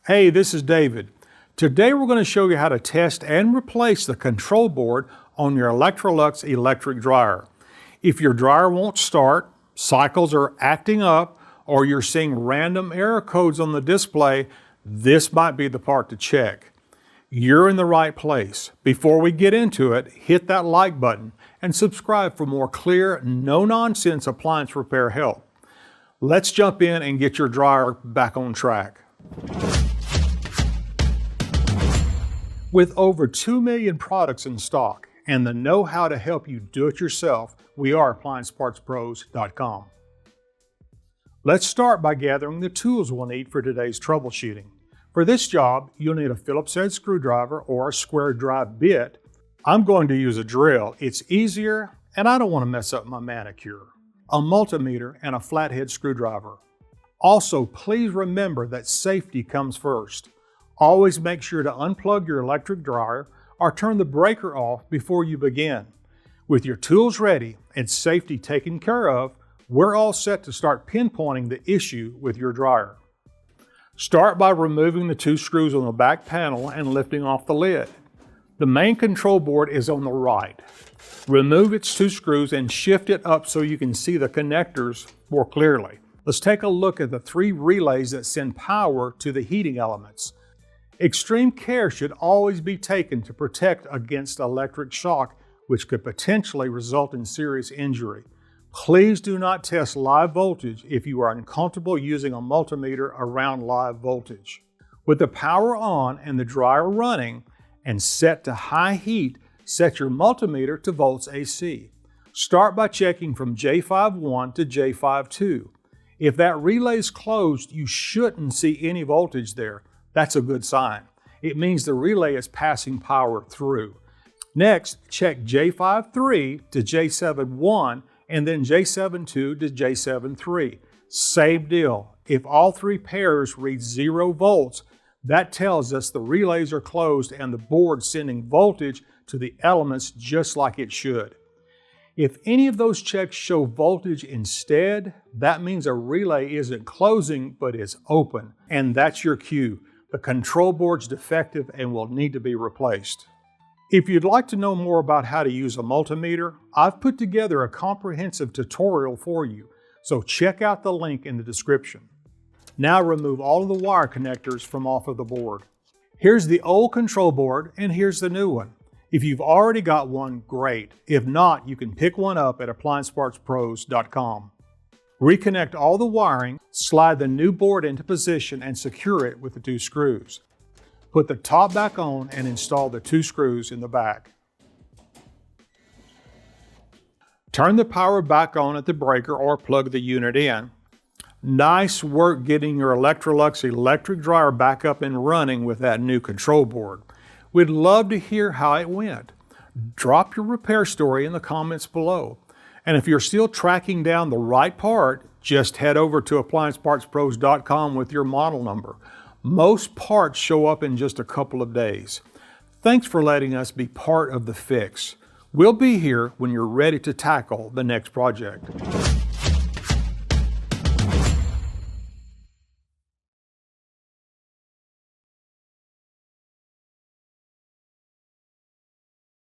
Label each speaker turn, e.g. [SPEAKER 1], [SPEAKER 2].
[SPEAKER 1] Hey, this is David. Today we're going to show you how to test and replace the control board on your Electrolux electric dryer. If your dryer won't start, cycles are acting up, or you're seeing random error codes on the display, this might be the part to check. You're in the right place. Before we get into it, hit that like button and subscribe for more clear, no-nonsense appliance repair help. Let's jump in and get your dryer back on track. With over 2 million products in stock and the know-how to help you do it yourself, we are appliancepartspros.com. Let's start by gathering the tools we'll need for today's troubleshooting. For this job, you'll need a Phillips head screwdriver or a square drive bit. I'm going to use a drill. It's easier and I don't want to mess up my manicure. A multimeter and a flathead screwdriver. Also, please remember that safety comes first. Always make sure to unplug your electric dryer or turn the breaker off before you begin. With your tools ready and safety taken care of, we're all set to start pinpointing the issue with your dryer. Start by removing the two screws on the back panel and lifting off the lid. The main control board is on the right. Remove its two screws and shift it up so you can see the connectors more clearly. Let's take a look at the three relays that send power to the heating elements. Extreme care should always be taken to protect against electric shock, which could potentially result in serious injury. Please do not test live voltage if you are uncomfortable using a multimeter around live voltage. With the power on and the dryer running and set to high heat, set your multimeter to volts AC. Start by checking from J51 to J52. If that relay is closed, you shouldn't see any voltage there. That's a good sign. It means the relay is passing power through. Next, check J53 to J71 and then J72 to J73. Same deal. If all three pairs read 0 volts, that tells us the relays are closed and the board sending voltage to the elements just like it should. If any of those checks show voltage instead, that means a relay isn't closing but is open, and that's your cue. The control board's defective and will need to be replaced. If you'd like to know more about how to use a multimeter, I've put together a comprehensive tutorial for you, so check out the link in the description. Now remove all of the wire connectors from off of the board. Here's the old control board and here's the new one. If you've already got one, great. If not, you can pick one up at appliancepartspros.com. Reconnect all the wiring, slide the new board into position and secure it with the two screws. Put the top back on and install the two screws in the back. Turn the power back on at the breaker or plug the unit in. Nice work getting your Electrolux electric dryer back up and running with that new control board. We'd love to hear how it went. Drop your repair story in the comments below. And if you're still tracking down the right part, just head over to appliancepartspros.com with your model number. Most parts show up in just a couple of days. Thanks for letting us be part of the fix. We'll be here when you're ready to tackle the next project.